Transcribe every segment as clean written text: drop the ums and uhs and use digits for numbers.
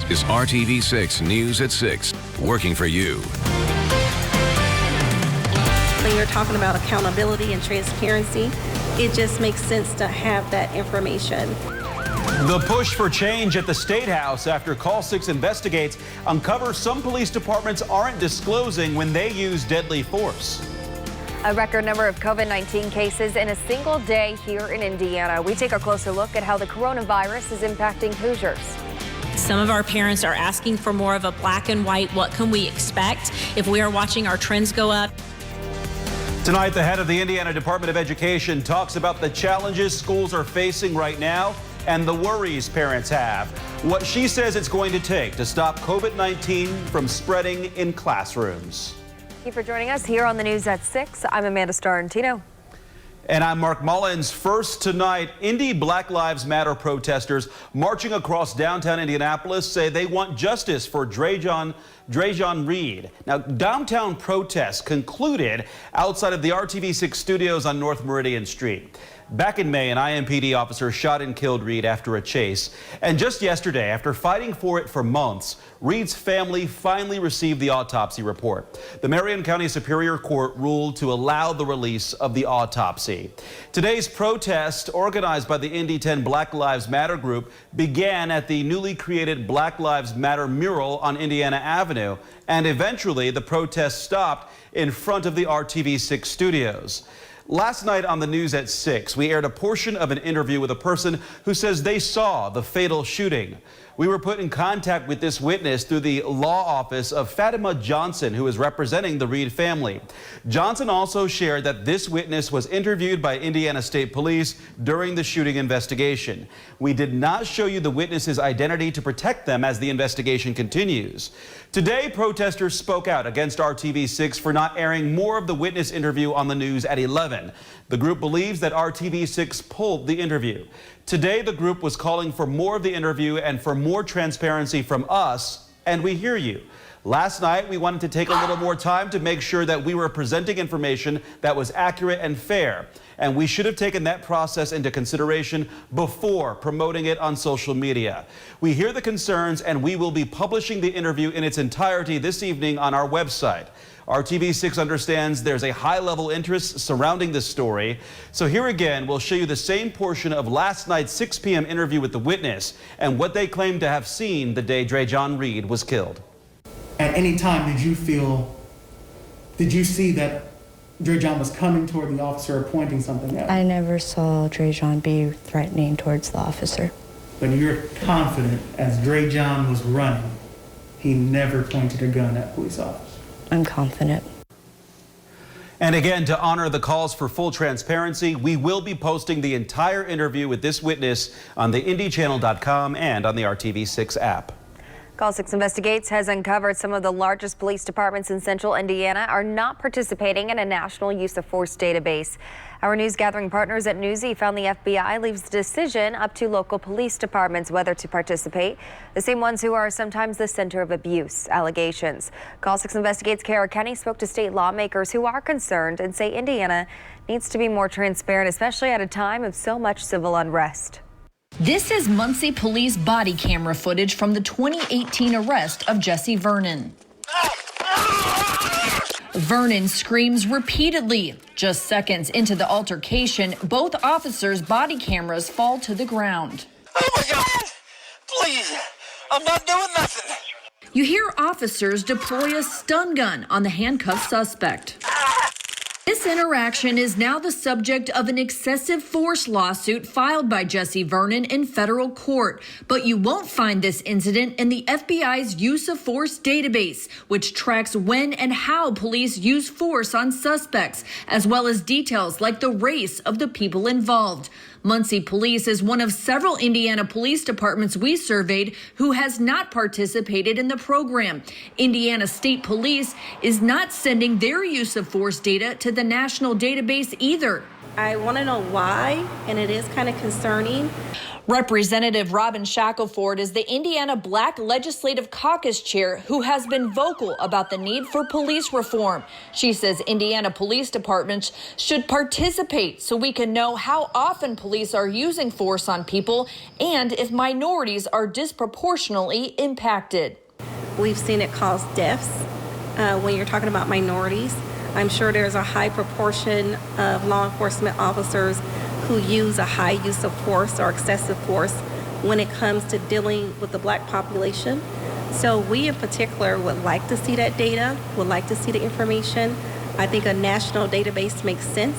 is RTV6 News at 6, working for you. When you're talking about accountability and transparency, it just makes sense to have that information. The push for change at the State House after Call 6 investigates uncovers some police departments aren't disclosing when they use deadly force. A record number of COVID-19 cases in a single day here in Indiana. We take a closer look at how the coronavirus is impacting Hoosiers. Some of our parents are asking for more of a black and white, what can we expect if we are watching our trends go up? Tonight, the head of the Indiana Department of Education talks about the challenges schools are facing right now and the worries parents have. What she says it's going to take to stop COVID-19 from spreading in classrooms. Thank you for joining us here on the News at 6. I'm Amanda Starantino. And I'm Mark Mullins. First tonight, Indy Black Lives Matter protesters marching across downtown Indianapolis say they want justice for Dreasjon Reed. Now, downtown protests concluded outside of the RTV6 studios on North Meridian Street. Back in May, an IMPD officer shot and killed Reed after a chase. And just yesterday, after fighting for it for months, Reed's family finally received the autopsy report. The Marion County Superior Court ruled to allow the release of the autopsy. Today's protest, organized by the Indy 10 Black Lives Matter group, began at the newly created Black Lives Matter mural on Indiana Avenue, and eventually the protest stopped in front of the RTV6 studios. Last night on the News at 6, we aired a portion of an interview with a person who says they saw the fatal shooting. We were put in contact with this witness through the law office of Fatima Johnson, who is representing the Reed family. Johnson also shared that this witness was interviewed by Indiana State Police during the shooting investigation. We did not show you the witness's identity to protect them as the investigation continues. Today, protesters spoke out against RTV6 for not airing more of the witness interview on the news at 11. The group believes that RTV6 pulled the interview. Today, the group was calling for more of the interview and for more transparency from us, and we hear you. Last night, we wanted to take a little more time to make sure that we were presenting information that was accurate and fair, and we should have taken that process into consideration before promoting it on social media. We hear the concerns, and we will be publishing the interview in its entirety this evening on our website. RTV6 understands there's a high-level interest surrounding this story. So here again, we'll show you the same portion of last night's 6 p.m. interview with the witness and what they claim to have seen the day Dreasjon Reed was killed. At any time, did you see that Dreasjon was coming toward the officer or pointing something at him? I never saw Dreasjon be threatening towards the officer. But you're confident as Dreasjon was running, he never pointed a gun at police officers? I'm confident. And again, to honor the calls for full transparency, we will be posting the entire interview with this witness on the IndyChannel.com and on the RTV6 app. Call 6 Investigates has uncovered some of the largest police departments in central Indiana are not participating in a national use of force database. Our news gathering partners at Newsy found the FBI leaves the decision up to local police departments whether to participate, the same ones who are sometimes the center of abuse allegations. Call 6 Investigates Kara Kenny spoke to state lawmakers who are concerned and say Indiana needs to be more transparent, especially at a time of so much civil unrest. This is Muncie police body camera footage from the 2018 arrest of Jesse Vernon. Vernon screams repeatedly. Just seconds into the altercation, both officers' body cameras fall to the ground. Oh my God, please, I'm not doing nothing. You hear officers deploy a stun gun on the handcuffed suspect. This interaction is now the subject of an excessive force lawsuit filed by Jesse Vernon in federal court. But you won't find this incident in the FBI's use of force database, which tracks when and how police use force on suspects, as well as details like the race of the people involved. Muncie Police is one of several Indiana police departments we surveyed who has not participated in the program. Indiana State Police is not sending their use of force data to the national database either. I want to know why, and it is kind of concerning. Representative Robin Shackelford is the Indiana Black Legislative Caucus chair who has been vocal about the need for police reform. She says Indiana police departments should participate so we can know how often police are using force on people and if minorities are disproportionately impacted. We've seen it cause deaths when you're talking about minorities. I'm sure there's a high proportion of law enforcement officers who use a high use of force or excessive force when it comes to dealing with the black population. So we in particular would like to see that data, would like to see the information. I think a national database makes sense.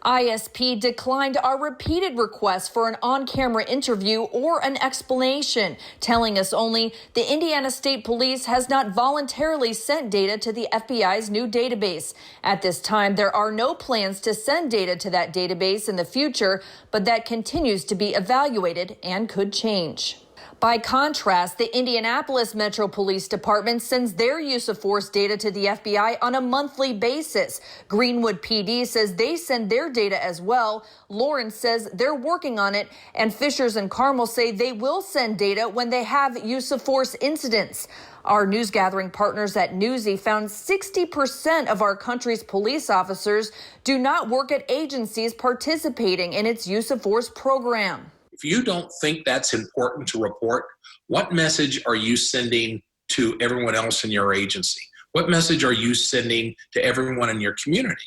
ISP declined our repeated requests for an on-camera interview or an explanation, telling us only the Indiana State Police has not voluntarily sent data to the FBI's new database. At this time, there are no plans to send data to that database in the future, but that continues to be evaluated and could change. By contrast, the Indianapolis Metro Police Department sends their use of force data to the FBI on a monthly basis. Greenwood PD says they send their data as well. Lawrence says they're working on it, and Fishers and Carmel say they will send data when they have use of force incidents. Our news gathering partners at Newsy found 60% of our country's police officers do not work at agencies participating in its use of force program. If you don't think that's important to report, what message are you sending to everyone else in your agency? What message are you sending to everyone in your community?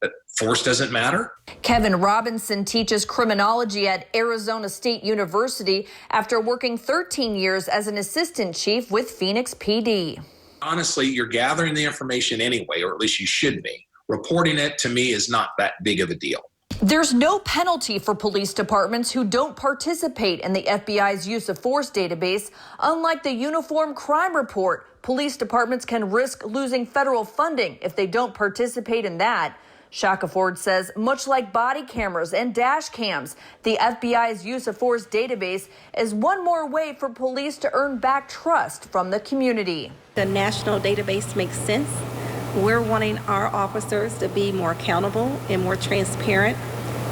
That force doesn't matter? Kevin Robinson teaches criminology at Arizona State University after working 13 years as an assistant chief with Phoenix PD. Honestly, you're gathering the information anyway, or at least you should be. Reporting it to me is not that big of a deal. There's no penalty for police departments who don't participate in the FBI's use of force database. Unlike the Uniform Crime Report, police departments can risk losing federal funding if they don't participate in that. Shackelford says, much like body cameras and dash cams, the FBI's use of force database is one more way for police to earn back trust from the community. The national database makes sense. We're wanting our officers to be more accountable and more transparent.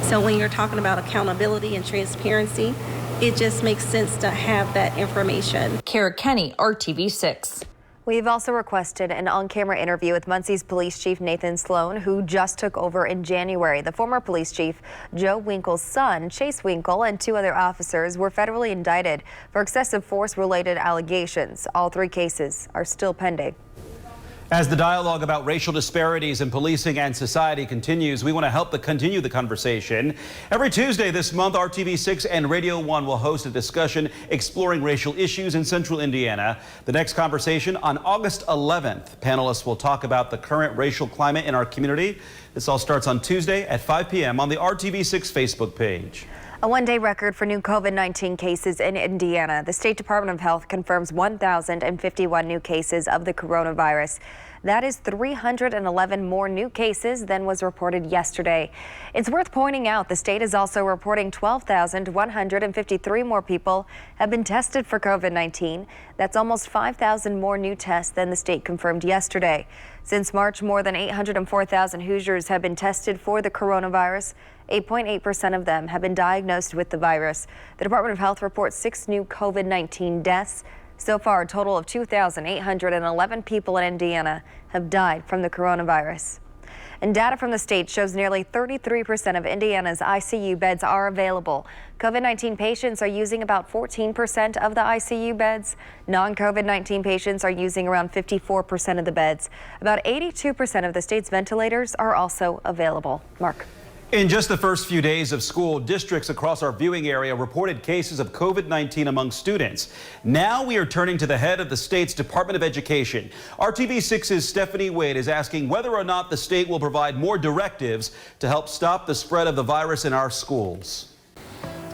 So when you're talking about accountability and transparency, it just makes sense to have that information. Kara Kenny, RTV6. We've also requested an on-camera interview with Muncie's Police Chief Nathan Sloan, who just took over in January. The former police chief, Joe Winkle's son, Chase Winkle, and 2 other officers were federally indicted for excessive force-related allegations. All 3 cases are still pending. As the dialogue about racial disparities in policing and society continues, we want to help continue the conversation. Every Tuesday this month, RTV6 and Radio 1 will host a discussion exploring racial issues in central Indiana. The next conversation on August 11th. Panelists will talk about the current racial climate in our community. This all starts on Tuesday at 5 p.m. on the RTV6 Facebook page. A one-day record for new COVID-19 cases in Indiana. The State Department of Health confirms 1,051 new cases of the coronavirus. That is 311 more new cases than was reported yesterday. It's worth pointing out the state is also reporting 12,153 more people have been tested for COVID-19. That's almost 5,000 more new tests than the state confirmed yesterday. Since March, more than 804,000 Hoosiers have been tested for the coronavirus. 8.8% of them have been diagnosed with the virus. The Department of Health reports 6 new COVID-19 deaths. So far, a total of 2,811 people in Indiana have died from the coronavirus. And data from the state shows nearly 33% of Indiana's ICU beds are available. COVID-19 patients are using about 14% of the ICU beds. Non-COVID-19 patients are using around 54% of the beds. About 82% of the state's ventilators are also available. Mark. In just the first few days of school, districts across our viewing area reported cases of COVID-19 among students. Now we are turning to the head of the state's Department of Education. RTV6's Stephanie Wade is asking whether or not the state will provide more directives to help stop the spread of the virus in our schools.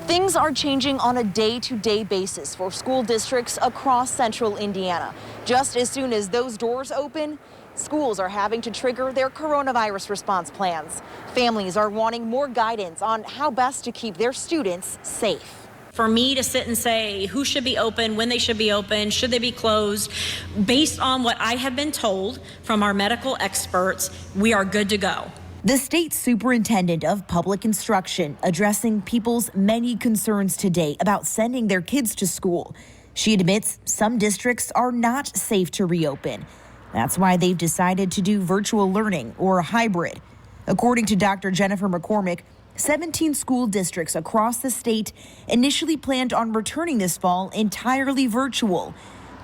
Things are changing on a day-to-day basis for school districts across central Indiana. Just as soon as those doors open, schools are having to trigger their coronavirus response plans. Families are wanting more guidance on how best to keep their students safe. For me to sit and say who should be open, when they should be open, should they be closed, based on what I have been told from our medical experts, we are good to go. The state superintendent of public instruction addressing people's many concerns today about sending their kids to school. She admits some districts are not safe to reopen. That's why they've decided to do virtual learning or a hybrid. According to Dr. Jennifer McCormick, 17 school districts across the state initially planned on returning this fall entirely virtual.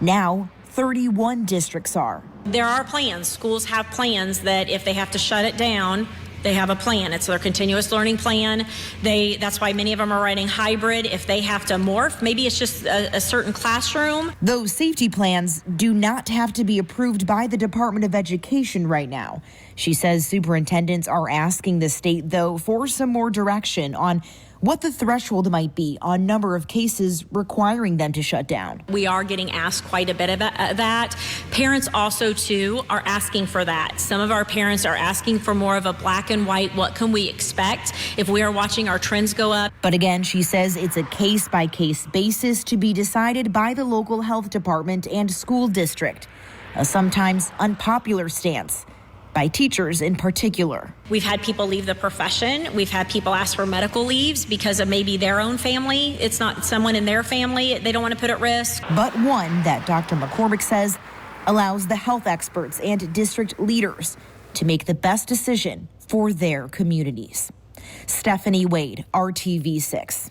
Now, 31 districts are. There are plans. Schools have plans that if they have to shut it down, they have a plan. It's their continuous learning plan. That's why many of them are writing hybrid. If they have to morph, maybe it's just a certain classroom. Those safety plans do not have to be approved by the Department of Education right now. She says superintendents are asking the state, though, for some more direction on what the threshold might be on number of cases requiring them to shut down. We are getting asked quite a bit of that. Parents also, too, are asking for that. Some of our parents are asking for more of a black and white, what can we expect if we are watching our trends go up? But again, she says it's a case-by-case basis to be decided by the local health department and school district, a sometimes unpopular stance by teachers in particular. We've had people leave the profession. We've had people ask for medical leaves because of maybe their own family. It's not someone in their family they don't want to put at risk. But one that Dr. McCormick says allows the health experts and district leaders to make the best decision for their communities. Stephanie Wade, RTV6.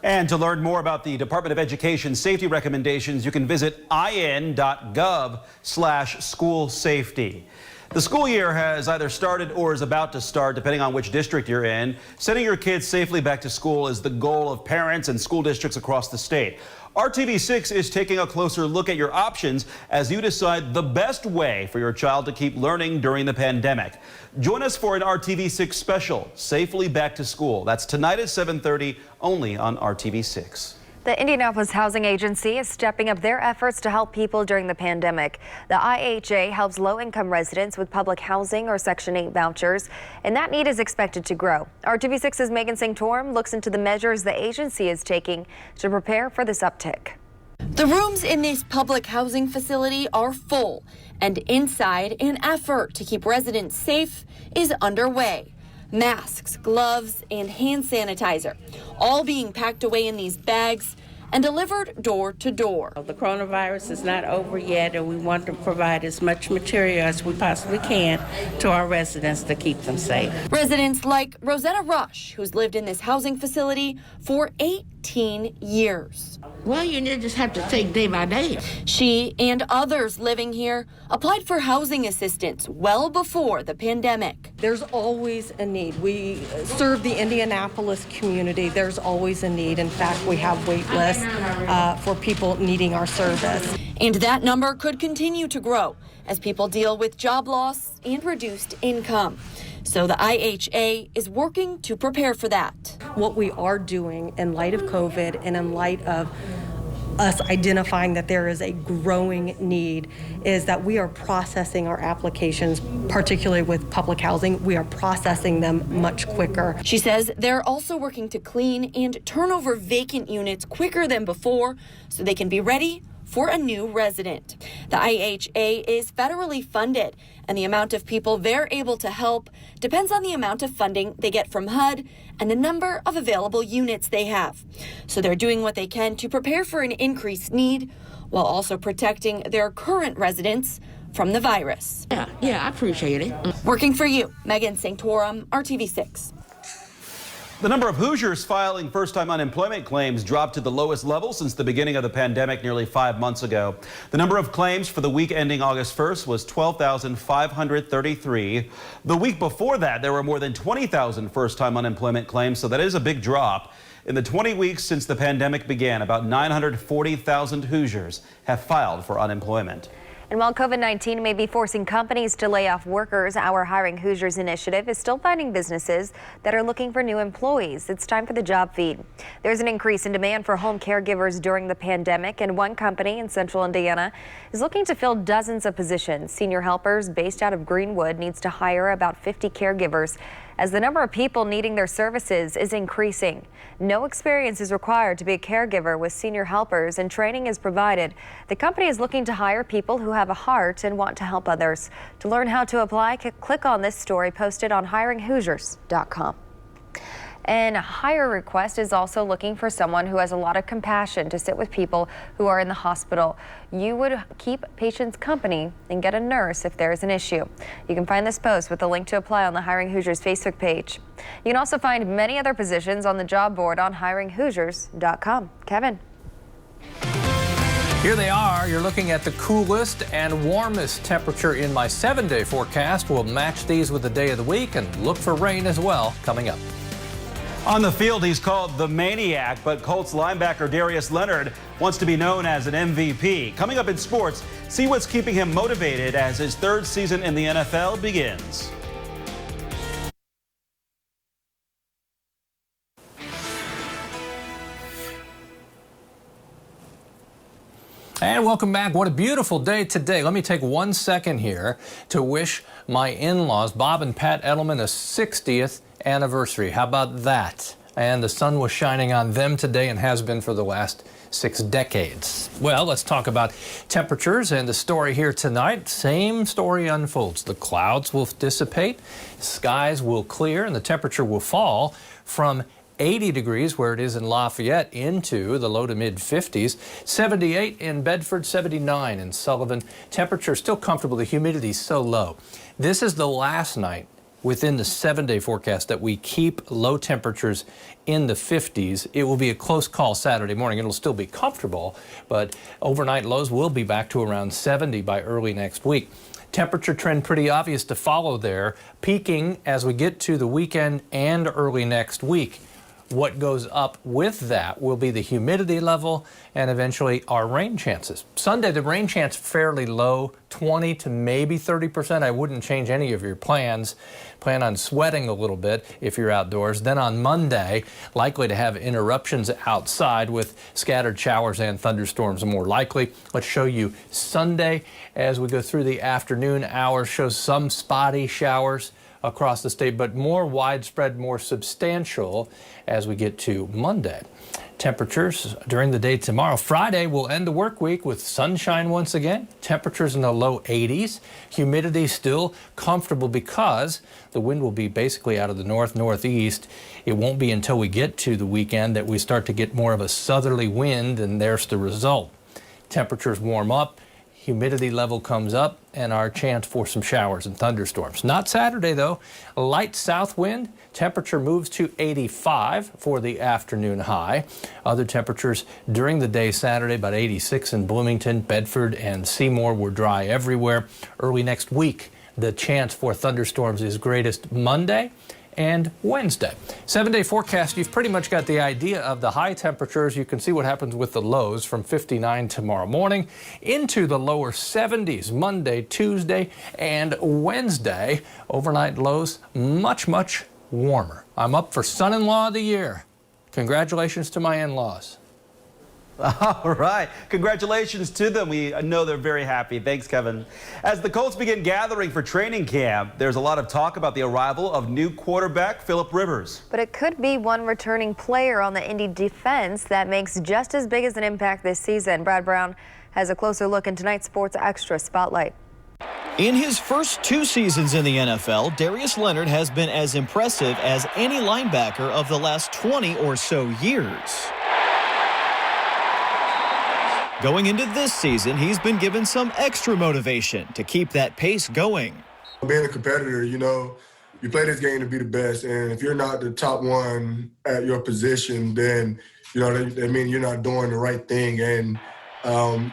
And to learn more about the Department of Education safety recommendations, you can visit in.gov/school safety. The school year has either started or is about to start, depending on which district you're in. Sending your kids safely back to school is the goal of parents and school districts across the state. RTV6 is taking a closer look at your options as you decide the best way for your child to keep learning during the pandemic. Join us for an RTV6 special, Safely Back to School. That's tonight at 7:30, only on RTV6. The Indianapolis Housing Agency is stepping up their efforts to help people during the pandemic. The IHA helps low-income residents with public housing or Section 8 vouchers, and that need is expected to grow. RTV6's Megan Sanctorum looks into the measures the agency is taking to prepare for this uptick. The rooms in this public housing facility are full, and inside, an effort to keep residents safe is underway. Masks, gloves, and hand sanitizer, all being packed away in these bags and delivered door to door. The coronavirus is not over yet, and we want to provide as much material as we possibly can to our residents to keep them safe. Residents like Rosetta Rush, who's lived in this housing facility for 18 years. Well, you just have to take day by day. She and others living here applied for housing assistance well before the pandemic. There's always a need. We serve the Indianapolis community. There's always a need. In fact, we have wait lists for people needing our service. And that number could continue to grow as people deal with job loss and reduced income. So the IHA is working to prepare for that. What we are doing in light of COVID and in light of us identifying that there is a growing need is that we are processing our applications, particularly with public housing. We are processing them much quicker. She says they're also working to clean and turn over vacant units quicker than before so they can be ready for a new resident. The IHA is federally funded, and the amount of people they're able to help depends on the amount of funding they get from HUD and the number of available units they have. So they're doing what they can to prepare for an increased need while also protecting their current residents from the virus. Yeah, I appreciate it. Working for you, Megan Sanctorum, RTV6. The number of Hoosiers filing first-time unemployment claims dropped to the lowest level since the beginning of the pandemic nearly 5 months ago. The number of claims for the week ending August 1st was 12,533. The week before that, there were more than 20,000 first-time unemployment claims, so that is a big drop. In the 20 weeks since the pandemic began, about 940,000 Hoosiers have filed for unemployment. And while COVID-19 may be forcing companies to lay off workers, our Hiring Hoosiers initiative is still finding businesses that are looking for new employees. It's time for the job feed. There's an increase in demand for home caregivers during the pandemic, and one company in central Indiana is looking to fill dozens of positions. Senior Helpers, based out of Greenwood, needs to hire about 50 caregivers as the number of people needing their services is increasing. No experience is required to be a caregiver with Senior Helpers, and training is provided. The company is looking to hire people who have have a heart and want to help others. To learn how to apply, click on this story posted on hiringhoosiers.com. And Hire Request is also looking for someone who has a lot of compassion to sit with people who are in the hospital. You would keep patients company and get a nurse if there is an issue. You can find this post with a link to apply on the Hiring Hoosiers Facebook page. You can also find many other positions on the job board on hiringhoosiers.com. Kevin. Here they are. You're looking at the coolest and warmest temperature in my 7-day forecast. We'll match these with the day of the week and look for rain as well coming up. On the field, he's called the Maniac, but Colts linebacker Darius Leonard wants to be known as an MVP. Coming up in sports, see what's keeping him motivated as his third season in the NFL begins. And welcome back. What a beautiful day today. Let me take 1 second here to wish my in-laws, Bob and Pat Edelman, a 60th anniversary. How about that? And the sun was shining on them today and has been for the last 6 decades. Well, let's talk about temperatures and the story here tonight. Same story unfolds. The clouds will dissipate, skies will clear, and the temperature will fall from 80 degrees where it is in Lafayette into the low to mid 50s, 78 in Bedford, 79 in Sullivan. Temperature still comfortable. The humidity is so low. This is the last night within the 7-day forecast that we keep low temperatures in the 50s. It will be a close call Saturday morning. It'll still be comfortable, but overnight lows will be back to around 70 by early next week. Temperature trend pretty obvious to follow there, peaking as we get to the weekend and early next week. What goes up with that will be the humidity level and eventually our rain chances. Sunday, the rain chance fairly low, 20 to maybe 30%. I wouldn't change any of your plans. Plan on sweating a little bit if you're outdoors. Then on Monday, likely to have interruptions outside with scattered showers and thunderstorms more likely. Let's show you Sunday as we go through the afternoon hours. Shows some spotty showers across the state, but more widespread, more substantial as we get to Monday. Temperatures during the day tomorrow. Friday will end the work week with sunshine once again. Temperatures in the low 80s. Humidity still comfortable because the wind will be basically out of the northeast. It won't be until we get to the weekend that we start to get more of a southerly wind, and there's the result. Temperatures warm up. Humidity level comes up and our chance for some showers and thunderstorms. Not Saturday though. A light south wind. Temperature moves to 85 for the afternoon high. Other temperatures during the day Saturday, about 86 in Bloomington, Bedford, and Seymour. We're dry everywhere. Early next week, the chance for thunderstorms is greatest Monday and Wednesday. 7-day forecast, you've pretty much got the idea of the high temperatures. You can see what happens with the lows from 59 tomorrow morning into the lower 70s Monday, Tuesday, and Wednesday. Overnight lows much, much warmer. I'm up for son-in-law of the year. Congratulations to my in-laws. All right. Congratulations to them. We know they're very happy. Thanks, Kevin. As the Colts begin gathering for training camp, there's a lot of talk about the arrival of new quarterback Phillip Rivers. But it could be one returning player on the Indy defense that makes just as big as an impact this season. Brad Brown has a closer look in tonight's Sports Extra Spotlight. In his first 2 seasons in the NFL, Darius Leonard has been as impressive as any linebacker of the last 20 or so years. Going into this season, he's been given some extra motivation to keep that pace going. Being a competitor, you know, you play this game to be the best, and if you're not the top one at your position, then, you know, that means you're not doing the right thing. And,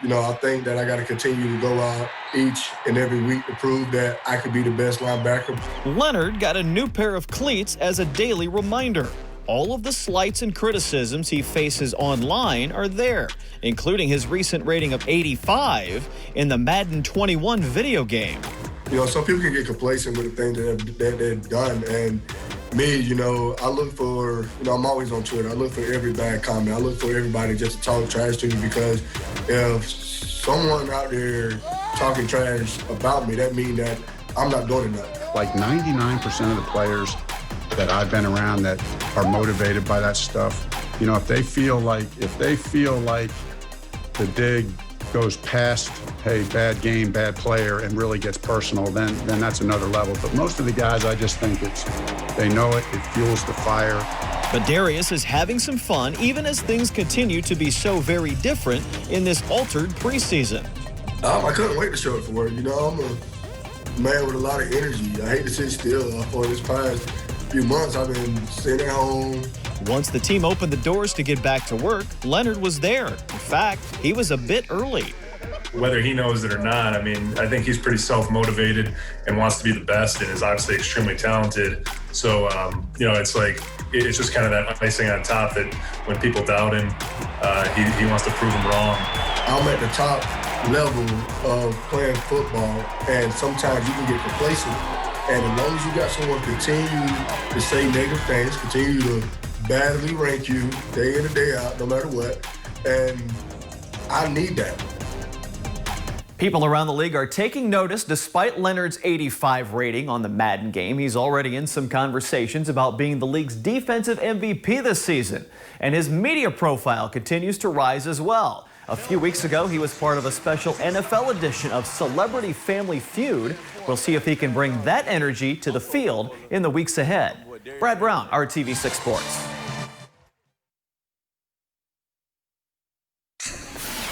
you know, I think that I got to continue to go out each and every week to prove that I could be the best linebacker. Leonard got a new pair of cleats as a daily reminder. All of the slights and criticisms he faces online are there, including his recent rating of 85 in the Madden 21 video game. You know, some people can get complacent with the things that they've done. And me, you know, I look for, you know, I'm always on Twitter. I look for every bad comment. I look for everybody just to talk trash to me, because if someone out there talking trash about me, that means that I'm not doing enough. Like 99% of the players that I've been around that are motivated by that stuff, you know, if they feel like the dig goes past, hey, bad game, bad player, and really gets personal, then that's another level. But most of the guys, I just think they know it fuels the fire. But Darius is having some fun even as things continue to be so very different in this altered preseason. I couldn't wait to show it for work. You know, I'm a man with a lot of energy. I hate to sit still. For this past few months, I've been sitting at home. Once the team opened the doors to get back to work, Leonard was there. In fact, he was a bit early. Whether he knows it or not, I mean, I think he's pretty self-motivated and wants to be the best and is obviously extremely talented. So, you know, it's like, it's just kind of that icing on top that when people doubt him, he wants to prove them wrong. I'm at the top level of playing football, and sometimes you can get complacent. And as long as you got someone continue to say negative things, continue to badly rank you day in and day out, no matter what, and I need that. People around the league are taking notice. Despite Leonard's 85 rating on the Madden game, he's already in some conversations about being the league's defensive MVP this season. And his media profile continues to rise as well. A few weeks ago, he was part of a special NFL edition of Celebrity Family Feud. We'll see if he can bring that energy to the field in the weeks ahead. Brad Brown, RTV6 Sports.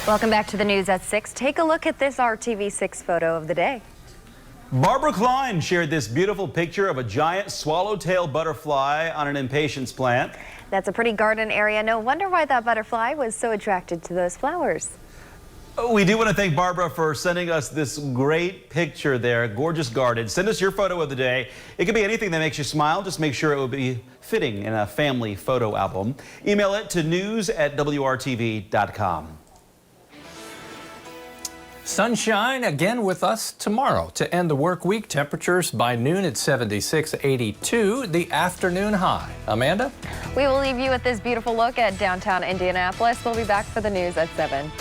Welcome back to the news at 6. Take a look at this RTV6 photo of the day. Barbara Klein shared this beautiful picture of a giant swallowtail butterfly on an impatiens plant. That's a pretty garden area. No wonder why that butterfly was so attracted to those flowers. We do want to thank Barbara for sending us this great picture there. Gorgeous garden. Send us your photo of the day. It could be anything that makes you smile. Just make sure it will be fitting in a family photo album. Email it to news@WRTV.com. Sunshine again with us tomorrow to end the work week. Temperatures by noon at 76, 82, the afternoon high. Amanda? We will leave you with this beautiful look at downtown Indianapolis. We'll be back for the news at 7.